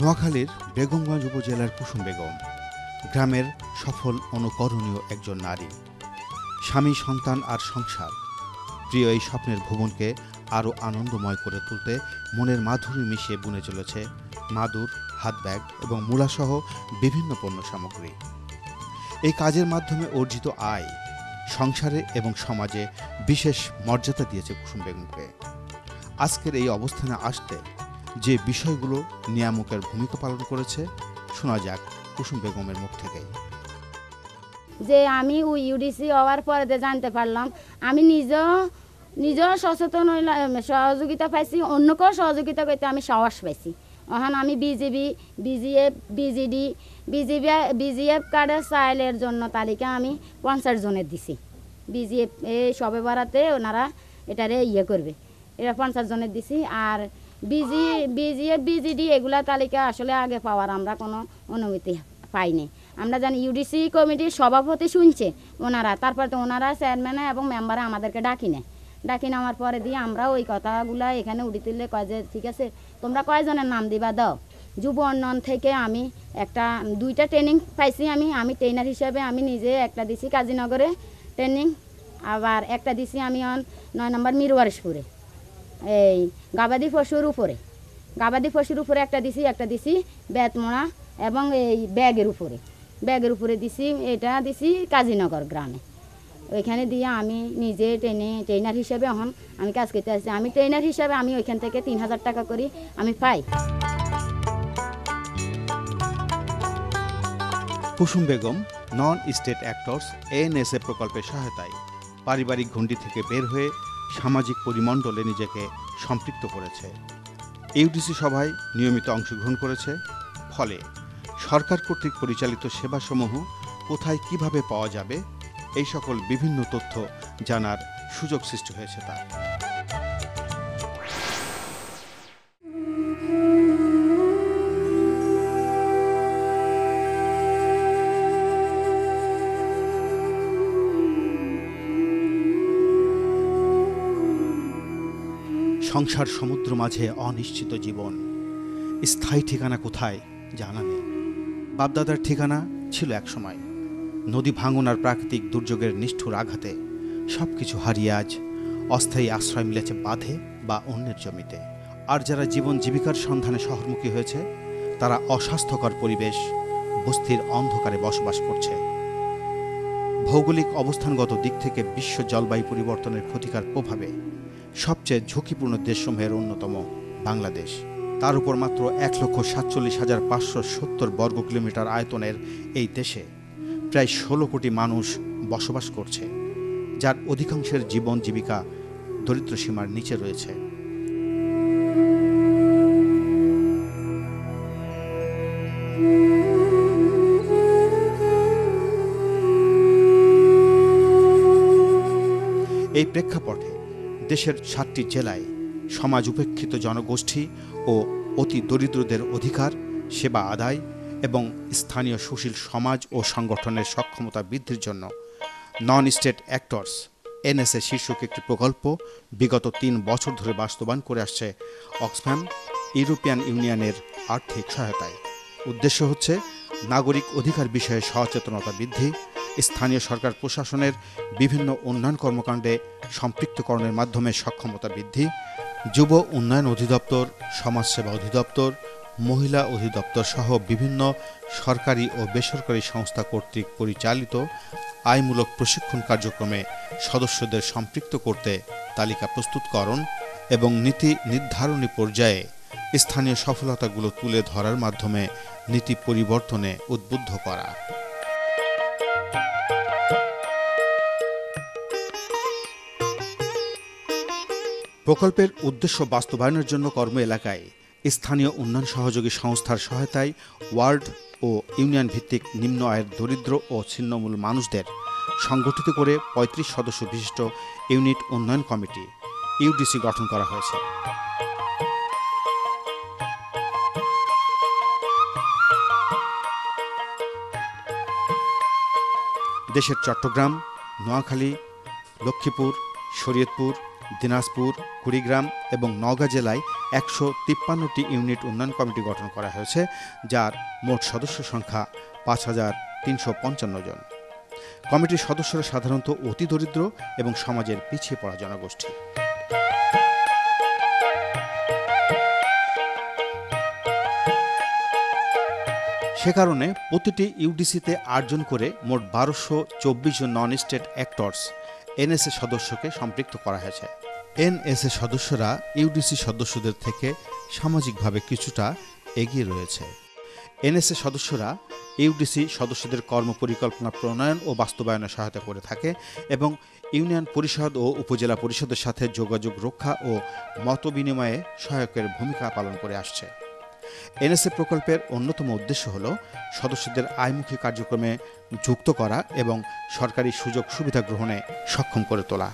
নোয়াখালীর বেগমগঞ্জ উপজেলার কুসুম বেগম গ্রামের সফল অনুকরণীয় একজন নারী। স্বামী, সন্তান আর সংসার, প্রিয় এই স্বপ্নের ভুবনকে আরও আনন্দময় করে তুলতে মনের মাধুরী মিশিয়ে বুনে চলেছে মাদুর, হাত ব্যাগ এবং মূলাসহ বিভিন্ন পণ্য সামগ্রী। এই কাজের মাধ্যমে অর্জিত আয় সংসারে এবং সমাজে বিশেষ মর্যাদা দিয়েছে কুসুম বেগমকে। আজকের এই অবস্থানে আসতে যে বিষয়গুলো নিয়ামকের ভূমিকা পালন করেছে, শোনা যাক কুসুম বেগমের মুখ থেকেই। যে আমি ইউডিসি হওয়ার পরে জানতে পারলাম, আমি নিজেও সচেতন হইলাম, সহযোগিতা পাইছি, অন্যকেও সহযোগিতা করতে আমি সাহস পাইছি। এখন আমি বিজিবি, বিজিএফ, বিজিডি, বিজিএফ কার্ডের চাইলের জন্য তালিকা আমি 50 জনের দিছি। বিজিএফ এই সবে বাড়াতে ওনারা এটারে করবে, এটা 50 জনের দিছি। আর বিজিএফ, বিজিডি এগুলা তালিকা আসলে আগে পাওয়ার আমরা কোনো অনুমতি পাইনি। আমরা জানি ইউডিসি কমিটির সভাপতি শুনছে ওনারা, তারপরে তো ওনারা চেয়ারম্যান এবং মেম্বারে আমাদেরকে ডাকি নেওয়ার পরে দিয়ে আমরা ওই কথাগুলা এখানে উড়ি তুললে কয় যে ঠিক আছে তোমরা কয়জনের নাম দিবা দাও। যুব উন্নয়ন থেকে আমি 2টা ট্রেনিং পাইছি। আমি ট্রেনার হিসাবে আমি নিজে একটা দিছি কাজীনগরে ট্রেনিং, আবার একটা দিছি আমি 9 নম্বর মিরওয়ারিশপুরে এই গবাদি পশুর উপরে একটা দিছি বেতমোড়া এবং এই ব্যাগের উপরে দিছি, এটা দিছি কাজীনগর গ্রামে। ওইখানে দিয়ে আমি নিজে ট্রেনার হিসাবে এখন আমি কাজ করতে আসছি। আমি ট্রেনার হিসাবে আমি ওইখান থেকে 3000 টাকা করি আমি পাই। কুসুম Begum non state actors ANSA প্রকল্পের সহায়তায় পারিবারিক গণ্ডি থেকে বের হয়ে সামাজিক পরিমণ্ডলে নিজেকে সম্পৃক্ত করেছে। ইউডিসি সভায় নিয়মিত অংশগ্রহণ করেছে। ফলে সরকার কর্তৃক পরিচালিত সেবাসমূহ কোথায় কিভাবে পাওয়া যাবে এই সকল বিভিন্ন তথ্য জানার সুযোগ সৃষ্টি হয়েছে তার। সংসার সমুদ্র মাঝে অনিশ্চিত জীবন, স্থায়ী ঠিকানা কোথায় জানা নেই। বাপদাদার ঠিকানা ছিল একসময়। নদী ভাঙন আর প্রাকৃতিক দুর্যোগের নিষ্ঠুর আঘাতে সবকিছু হারিয়ে আজ অস্থায়ী আশ্রয় মিলেছে বাঁধে বা অন্যের জমিতে। আর যারা জীবন জীবিকার সন্ধানে শহরমুখী হয়েছে তারা অস্বাস্থ্যকর পরিবেশ, বস্তির অন্ধকারে বসবাস করছে। ভৌগোলিক অবস্থানগত দিক থেকে বিশ্ব জলবায়ু পরিবর্তনের ক্ষতিকর প্রভাবে সবচেয়ে ঝুঁকিপূর্ণ দেশসমূহের অন্যতম বাংলাদেশ। তার উপর মাত্র 1,47,570 বর্গ কিলোমিটার আয়তনের এই দেশে প্রায় 16 কোটি মানুষ বসবাস করছে, যার অধিকাংশের জীবন জীবিকা দরিদ্র সীমার নিচে রয়েছে। এই প্রেক্ষাপটে দেশের 7টি জেলায় সমাজ উপেক্ষিত জনগোষ্ঠী ও অতি দরিদ্রদের অধিকার, সেবা আদায় এবং স্থানীয় সুশীল সমাজ ও সংগঠনের সক্ষমতা বৃদ্ধির জন্য নন স্টেট অ্যাক্টরস এনএসএ শীর্ষক একটি প্রকল্প বিগত 3 বছর ধরে বাস্তবায়ন করে আসছে অক্সফ্যাম ইউরোপিয়ান ইউনিয়নের আর্থিক সহায়তায়। উদ্দেশ্য হচ্ছে নাগরিক অধিকার বিষয়ে সচেতনতা বৃদ্ধি, স্থানীয় সরকার প্রশাসনের বিভিন্ন উন্নয়ন কর্মকাণ্ডে সম্পৃক্তকরণের মাধ্যমে সক্ষমতা বৃদ্ধি, যুব উন্নয়ন অধিদপ্তর, সমাজসেবা অধিদপ্তর, মহিলা অধিদপ্তর সহ বিভিন্ন সরকারি ও বেসরকারি সংস্থা কর্তৃক পরিচালিত আইমূলক প্রশিক্ষণ কার্যক্রমে সদস্যদের সম্পৃক্ত করতে তালিকা প্রস্তুতকরণ এবং নীতি নির্ধারণী পর্যায়ে স্থানীয় সফলতাগুলো তুলে ধরার মাধ্যমে নীতি পরিবর্তনে উদ্বুদ্ধ করা। প্রকল্পের উদ্দেশ্য বাস্তবায়নের জন্য কর্ম এলাকায় স্থানীয় উন্নয়ন সহযোগী সংস্থার সহায়তায় ওয়ার্ড ও ইউনিয়ন ভিত্তিক নিম্ন আয়ের দরিদ্র ও ছিন্নমূল মানুষদের সংগঠিত করে 35 সদস্য বিশিষ্ট ইউনিট উন্নয়ন কমিটি ইউডিসি গঠন করা হয়েছে। দেশের চট্টগ্রাম, নোয়াখালী, লক্ষ্মীপুর, শরীয়তপুর, দিনাজপুর, কুড়িগ্রাম এবং নওগাঁ জেলায় 153টি ইউনিট উন্নয়ন কমিটি গঠন করা হয়েছে, যার মোট সদস্য সংখ্যা 5,355 জন। কমিটির সদস্যরা সাধারণত অতি দরিদ্র এবং সমাজের পিছিয়ে পড়া জনগোষ্ঠী। সে কারণে প্রতিটি ইউডিসিতে 8 জন করে মোট 1224 জন নন স্টেট অ্যাক্টরস এনএসএ সদস্যকে সম্পৃক্ত করা হয়েছে। এনএসএ সদস্যরা ইউডিসি সদস্যদের থেকে সামাজিকভাবে কিছুটা এগিয়ে রয়েছে। এনএসএ সদস্যরা ইউডিসি সদস্যদের কর্মপরিকল্পনা প্রণয়ন ও বাস্তবায়নে সহায়তা করে থাকে এবং ইউনিয়ন পরিষদ ও উপজেলা পরিষদের সাথে যোগাযোগ রক্ষা ও মতবিনিময়ে সহায়কের ভূমিকা পালন করে আসছে। এনএসএ প্রকল্পের অন্যতম উদ্দেশ্য হল সদস্যদের আয়মুখী কার্যক্রমে যুক্ত করা এবং সরকারি সুযোগ সুবিধা গ্রহণে সক্ষম করে তোলা।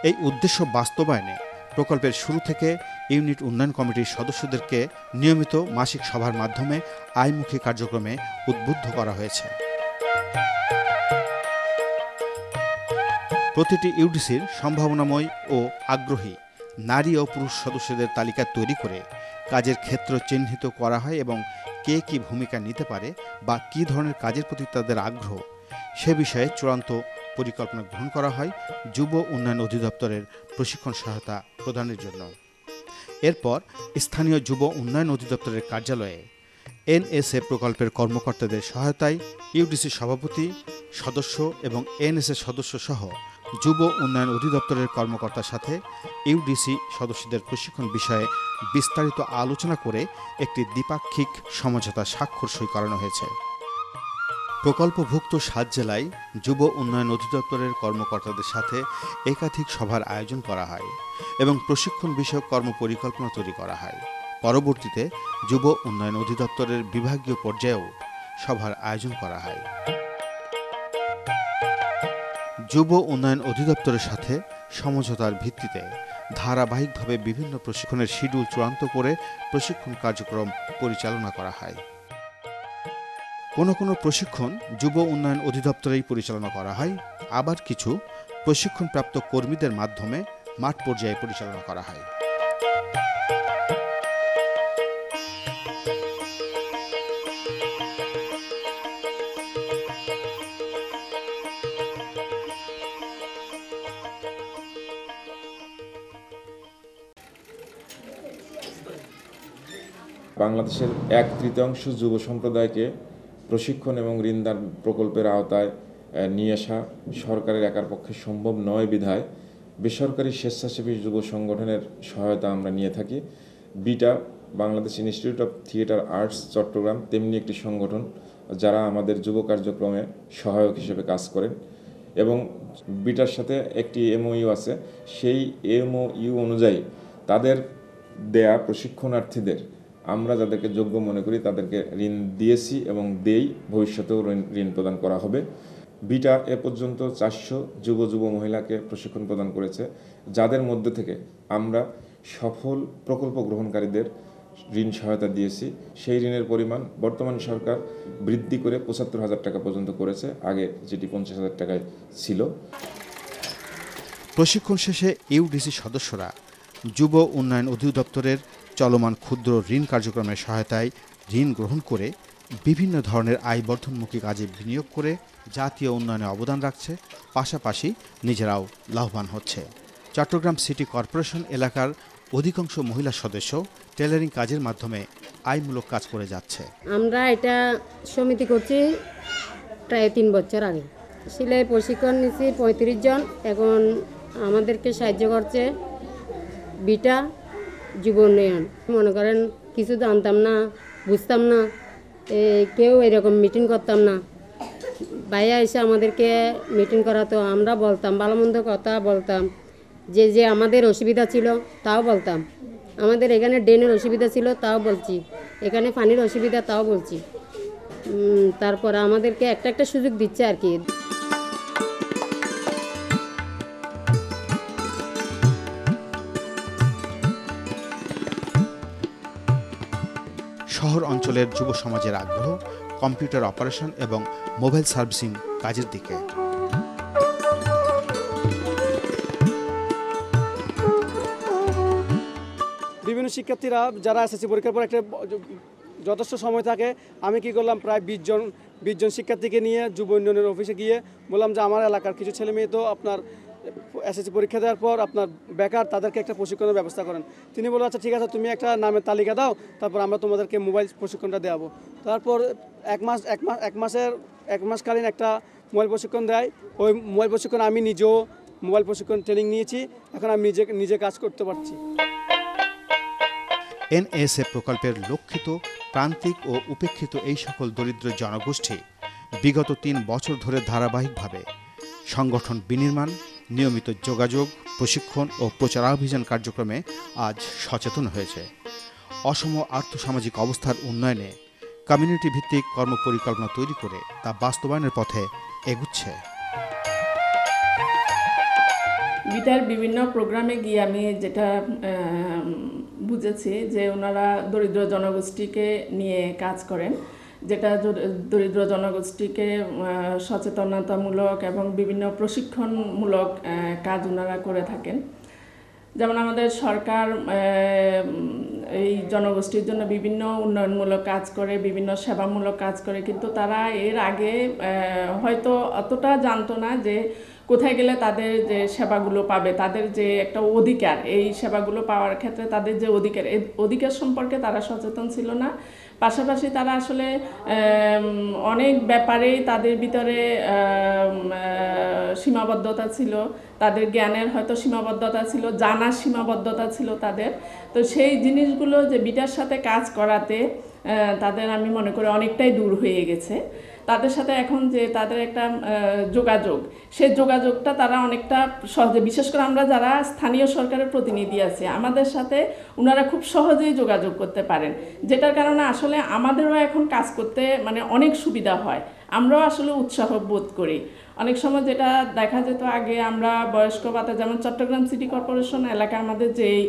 এই উদ্দেশ্য বাস্তবায়নে প্রকল্পের শুরু থেকে ইউনিট উন্নয়ন কমিটির সদস্যদেরকে নিয়মিত মাসিক সভার মাধ্যমে আয়মুখী কার্যক্রমে উদ্বুদ্ধ করা হয়েছে। প্রতিটি ইউডিসির সম্ভাবনাময় ও আগ্রহী নারী ও পুরুষ সদস্যদের তালিকা তৈরি করে কাজের ক্ষেত্র চিহ্নিত করা হয় এবং কে কী ভূমিকা নিতে পারে বা কী ধরনের কাজের প্রতি তাদের আগ্রহ সে বিষয়ে চূড়ান্ত পরিকল্পনা গ্রহণ করা হয় যুব উন্নয়ন অধিদপ্তরের প্রশিক্ষণ সহায়তা প্রদানের জন্য। এরপর স্থানীয় যুব উন্নয়ন অধিদপ্তরের কার্যালয়ে এনএসএ প্রকল্পের কর্মকর্তাদের সহায়তায় ইউডিসি সভাপতি, সদস্য এবং এনএসএ সদস্য সহ যুব উন্নয়ন অধিদপ্তরের কর্মকর্তার সাথে ইউডিসি সদস্যদের প্রশিক্ষণ বিষয়ে বিস্তারিত আলোচনা করে একটি দ্বিপাক্ষিক সমঝোতা স্বাক্ষর সই করানো হয়েছে। প্রকল্পভুক্ত 7 জেলায় যুব উন্নয়ন অধিদপ্তরের কর্মকর্তাদের সাথে একাধিক সভার আয়োজন করা হয় এবং প্রশিক্ষণ বিষয়ক কর্মপরিকল্পনা তৈরি করা হয়। পরবর্তীতে যুব উন্নয়ন অধিদপ্তরের বিভাগীয় পর্যায়েও সভার আয়োজন করা হয়। যুব উন্নয়ন অধিদপ্তরের সাথে সমঝোতার ভিত্তিতে ধারাবাহিকভাবে বিভিন্ন প্রশিক্ষণের শিডিউল চূড়ান্ত করে প্রশিক্ষণ কার্যক্রম পরিচালনা করা হয়। কোনো প্রশিক্ষণ যুব উন্নয়ন অধিদপ্তরেই পরিচালনা করা হয়, আবার কিছু প্রশিক্ষণপ্রাপ্ত কর্মীদের মাধ্যমে মাঠ পর্যায়ে পরিচালনা করা হয়। বাংলাদেশের 1/3 যুব সম্প্রদায়কে প্রশিক্ষণ এবং ঋণদান প্রকল্পের আওতায় নিয়ে আসা সরকারের একার পক্ষে সম্ভব নয় বিধায় বেসরকারি স্বেচ্ছাসেবী যুব সংগঠনের সহায়তা আমরা নিয়ে থাকি। BITA Bangladesh institute of theatre arts Chittagong তেমনি একটি সংগঠন যারা আমাদের যুব কার্যক্রমে সহায়ক হিসেবে কাজ করেন এবং বিটার সাথে একটি এমওইউ আছে। সেই এমওইউ অনুযায়ী তাদের দেয়া প্রশিক্ষণার্থীদের আমরা যাদেরকে যোগ্য মনে করি তাদেরকে ঋণ দিয়েছি এবং দেই, ভবিষ্যতেও ঋণ প্রদান করা হবে। বিটা এ পর্যন্ত 400 যুব মহিলাকে প্রশিক্ষণ প্রদান করেছে, যাদের মধ্যে থেকে আমরা সফল প্রকল্প গ্রহণকারীদের ঋণ সহায়তা দিয়েছি। সেই ঋণের পরিমাণ বর্তমান সরকার বৃদ্ধি করে 75,000 টাকা পর্যন্ত করেছে, আগে যেটি 50,000 টাকায় ছিল। প্রশিক্ষণ শেষে ইউডিসি সদস্যরা যুব উন্নয়ন অধিদপ্তরের চলমান ক্ষুদ্র ঋণ কার্যক্রমের সহায়তায় ঋণ গ্রহণ করে বিভিন্ন ধরনের আয়বর্ধনমুখী কাজে বিনিয়োগ করে জাতীয় উন্নয়নে অবদান রাখছে, পাশাপাশি নিজেরাও লাভবান হচ্ছে। চট্টগ্রাম সিটি কর্পোরেশন এলাকার অধিকাংশ মহিলা সদস্য টেলারিং কাজের মাধ্যমে আয়মূলক কাজ করে যাচ্ছে। আমরা এটা সমিতি করছি প্রায় 3 বছর আগে। সেলাই প্রশিক্ষণ নিচ্ছি 35 জন। এখন আমাদেরকে সাহায্য করছে বিটা যুব উন্নয়ন। মনে করেন কিছু জানতাম না, বুঝতাম না, কেউ এরকম মিটিং করতাম না। ভাইয়া এসে আমাদেরকে মিটিং করাতো, আমরা বলতাম, ভালো মন্দ কথা বলতাম, যে আমাদের অসুবিধা ছিল তাও বলতাম। আমাদের এখানে ড্রেনের অসুবিধা ছিল তাও বলছি, এখানে পানির অসুবিধা তাও বলছি। তারপর আমাদেরকে একটা সুযোগ দিচ্ছে আর কি। শহর অঞ্চলের যুব সমাজের আগ্রহ কম্পিউটার অপারেশন এবং মোবাইল সার্ভিসিং কাজের দিকে। মেধাবী শিক্ষার্থীরা যারা এসএসসি পরীক্ষার পর একটা যথেষ্ট সময় থাকে, আমি কি করলাম, প্রায় 20 জন শিক্ষার্থীকে নিয়ে যুব উন্নয়নের অফিসে গিয়ে বললাম যে আমার এলাকার কিছু ছেলে মেয়ে তো আপনার এসএসসি পরীক্ষা দেওয়ার পর আপনার বেকার, তাদেরকে একটা প্রশিক্ষণের ব্যবস্থা করেন। তিনি বললেন আচ্ছা ঠিক আছে, তুমি একটা নামের তালিকা দাও, তারপর আমরা তোমাদেরকে মোবাইল প্রশিক্ষণটা দেওয়াবো। তারপর এক মাসকালীন একটা মোবাইল প্রশিক্ষণ দেয়। ওই মোবাইল প্রশিক্ষণ আমি নিজেও মোবাইল প্রশিক্ষণ ট্রেনিং নিয়েছি, এখন আমি নিজে কাজ করতে পারছি। এনএসএ প্রকল্পের লক্ষিত প্রান্তিক ও উপেক্ষিত এই সকল দরিদ্র জনগোষ্ঠী বিগত 3 বছর ধরে ধারাবাহিকভাবে সংগঠন বিনির্মাণ, নিয়মিত যোগাযোগ, প্রশিক্ষণ ও প্রচারাভিযান কার্যক্রমে আজ সচেতন হয়েছে। অসম আর্থসামাজিক অবস্থার উন্নয়নে কমিউনিটি ভিত্তিক কর্মপরিকল্পনা তৈরি করে তা বাস্তবায়নের পথে এগুচ্ছে। বিটার বিভিন্ন প্রোগ্রামে গিয়ে আমি যেটা বুঝেছি যে ওনারা দরিদ্র জনগোষ্ঠীকে নিয়ে কাজ করেন, যেটা দরিদ্র জনগোষ্ঠীকে সচেতনতামূলক এবং বিভিন্ন প্রশিক্ষণমূলক কাজ ওনারা করে থাকেন। যেমন আমাদের সরকার এই জনগোষ্ঠীর জন্য বিভিন্ন উন্নয়নমূলক কাজ করে, বিভিন্ন সেবামূলক কাজ করে, কিন্তু তারা এর আগে হয়তো অতটা জানতো না যে কোথায় গেলে তাদের যে সেবাগুলো পাবে, তাদের যে একটা অধিকার, এই সেবাগুলো পাওয়ার ক্ষেত্রে তাদের যে অধিকার সম্পর্কে তারা সচেতন ছিল না। পাশাপাশি তারা আসলে অনেক ব্যাপারেই তাদের ভিতরে সীমাবদ্ধতা ছিল, তাদের জ্ঞানের হয়তো সীমাবদ্ধতা ছিল, জানার সীমাবদ্ধতা ছিল তাদের। তো সেই জিনিসগুলো যে বিটার সাথে কাজ করাতে তাদের আমি মনে করি অনেকটাই দূর হয়ে গেছে। তাদের সাথে এখন যে তাদের একটা যোগাযোগ, সেই যোগাযোগটা তারা অনেকটা সহজে, বিশেষ করে আমরা যারা স্থানীয় সরকারের প্রতিনিধি আছি, আমাদের সাথে ওনারা খুব সহজেই যোগাযোগ করতে পারেন, যেটার কারণে আসলে আমাদেরও এখন কাজ করতে মানে অনেক সুবিধা হয়, আমরাও আসলে উৎসাহ বোধ করি। অনেক সময় যেটা দেখা যেত আগে, আমরা বয়স্ক ভাতা, যেমন চট্টগ্রাম সিটি কর্পোরেশন এলাকায় আমাদের যেই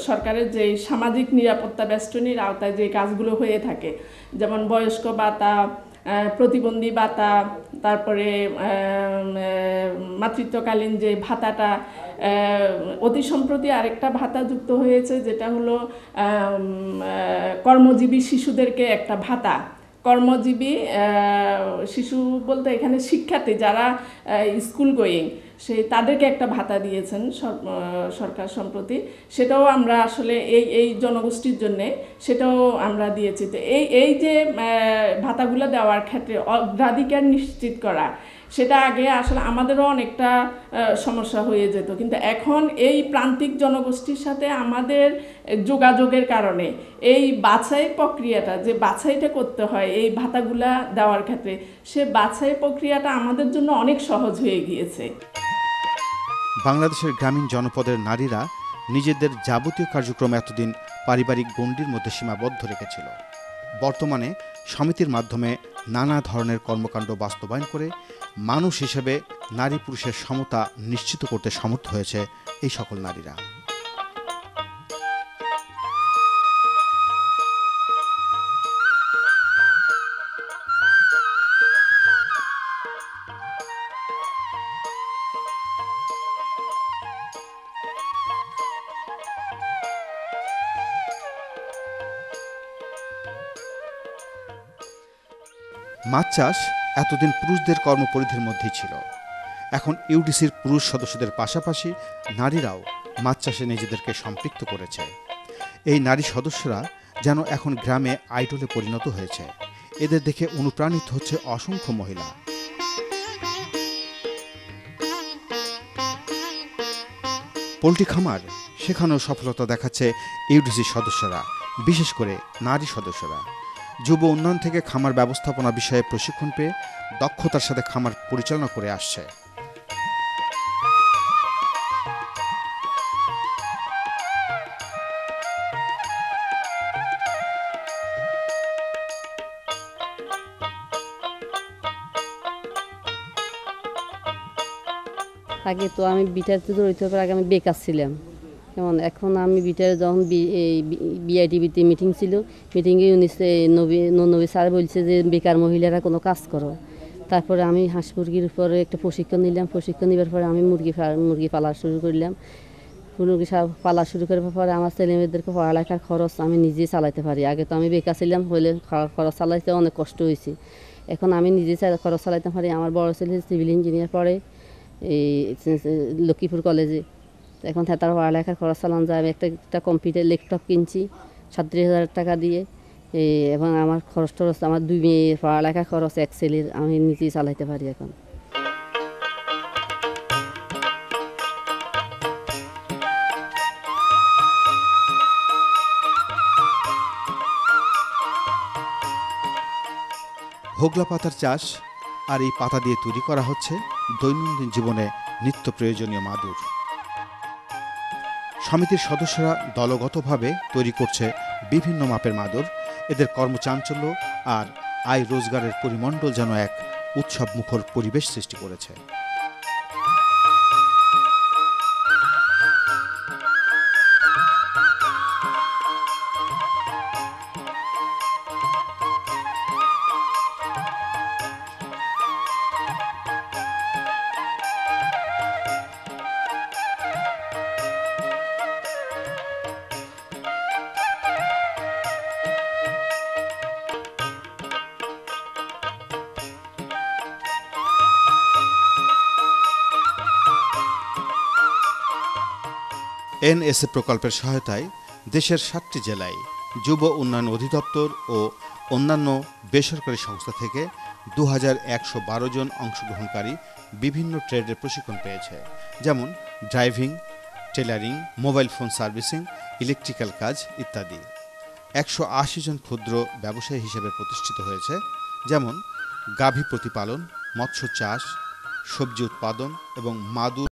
সরকারের যেই সামাজিক নিরাপত্তা বেষ্টনীর আওতায় যে কাজগুলো হয়ে থাকে, যেমন বয়স্ক ভাতা, প্রতিবন্ধী ভাতা, তারপরে মাতৃত্বকালীন যে ভাতাটা, অতি সম্প্রতি আরেকটা ভাতা যুক্ত হয়েছে, যেটা হলো কর্মজীবী শিশুদেরকে একটা ভাতা। কর্মজীবী শিশু বলতে এখানে শিক্ষার্থী যারা স্কুল গোয়িং, তাদেরকে একটা ভাতা দিয়েছেন সরকার সম্প্রতি, সেটাও আমরা আসলে এই জনগোষ্ঠীর জন্যে সেটাও আমরা দিয়েছি। তো এই যে ভাতাগুলো দেওয়ার ক্ষেত্রে অগ্রাধিকার নিশ্চিত করা, সেটা আগে আসলে আমাদেরও অনেকটা সমস্যা হয়ে যেত, কিন্তু এখন এই প্রান্তিক জনগোষ্ঠীর সাথে আমাদের যোগাযোগের কারণে এই বাছাই প্রক্রিয়াটা, যে বাছাইটা করতে হয় এই ভাতাগুলা দেওয়ার ক্ষেত্রে, সে বাছাই প্রক্রিয়াটা আমাদের জন্য অনেক সহজ হয়ে গিয়েছে। বাংলাদেশের গ্রামীণ জনপদের নারীরা নিজেদের যাবতীয় কার্যক্রম এতদিন পারিবারিক গণ্ডির মধ্যে সীমাবদ্ধ রেখেছিল। বর্তমানে সমিতির মাধ্যমে নানা ধরনের কর্মকাণ্ড বাস্তবায়ন করে মানুষ হিসেবে নারী পুরুষের সমতা নিশ্চিত করতে সমর্থ হয়েছে এই সকল নারীরা। মাছ চাষ এতদিন পুরুষদের কর্মপরিধির মধ্যেই ছিল। এখন ইউডিসির পুরুষ সদস্যদের পাশাপাশি নারীরাও মাছ চাষে নিজেদেরকে সম্পৃক্ত করেছে। এই নারী সদস্যরা যেন এখন গ্রামে আইডলে পরিণত হয়েছে। এদের দেখে অনুপ্রাণিত হচ্ছে অসংখ্য মহিলা। পোল্ট্রি খামার, সেখানেও সফলতা দেখাচ্ছে ইউডিসির সদস্যরা, বিশেষ করে নারী সদস্যরা। যুব উন্নয়ন থেকে খামার ব্যবস্থাপনা বিষয়ে প্রশিক্ষণ পেয়ে দক্ষতার সাথে খামার পরিচালনা করে আসছে। আগে তো আমি বিটাতে জড়িত হওয়ার আগে আমি বেকার ছিলাম। যেমন এখন আমি বিটার যখন বিআইটিভিতে মিটিং ছিল, মিটিংয়ে নবী স্যার বলছে যে বেকার মহিলারা কোনো কাজ করো। তারপরে আমি হাঁস মুরগির উপরে একটা প্রশিক্ষণ নিলাম। প্রশিক্ষণ নেওয়ার পরে আমি মুরগি পালা শুরু করলাম। মুরগি পালা শুরু করার পরে আমার ছেলে মেয়েদেরকে পড়ালেখার খরচ আমি নিজেই চালাতে পারি। আগে তো আমি বেকার ছিলাম, হইলে খরচ চালাইতে অনেক কষ্ট হয়েছে। এখন আমি নিজেই খরচ চালাইতে পারি। আমার বড় ছেলে সিভিল ইঞ্জিনিয়ার পড়ে এই লক্ষ্মীপুর কলেজে। এখন তার পড়ালেখার খরচ চালানো যায়। আমি একটা কম্পিউটার ল্যাপটপ কিনছি 37,000 টাকা দিয়ে। এবং আমার খরচ টরচ, আমার 2 মেয়ের পড়ালেখার খরচ, এক ছেলের, আমি নিজেই চালাইতে পারি এখন। হোগলা পাতার চাষ আর এই পাতা দিয়ে তৈরি করা হচ্ছে দৈনন্দিন জীবনে নিত্য প্রয়োজনীয় মাদুর। সমিতির সদস্যরা দলগতভাবে তৈরি করছে বিভিন্ন মাপের মাদুর। এদের কর্মচাঞ্চল্য আর আয় রোজগারের পরিমণ্ডল যেন এক উৎসব মুখর পরিবেশ সৃষ্টি করেছে। এনএসএ প্রকল্পের সহায়তায় দেশের 7টি জেলায় যুব উন্নয়ন অধিদপ্তর ও অন্যান্য বেসরকারি সংস্থা থেকে 2112 জন অংশগ্রহণকারী বিভিন্ন ট্রেডের প্রশিক্ষণ পেয়েছে, যেমন driving, tailoring, mobile phone servicing, electrical কাজ ইত্যাদি। 180 জন ক্ষুদ্র ব্যবসায়ী হিসেবে প্রতিষ্ঠিত হয়েছে, যেমন গাভী প্রতিপালন, মৎস্য চাষ, সবজি উৎপাদন এবং মাদুর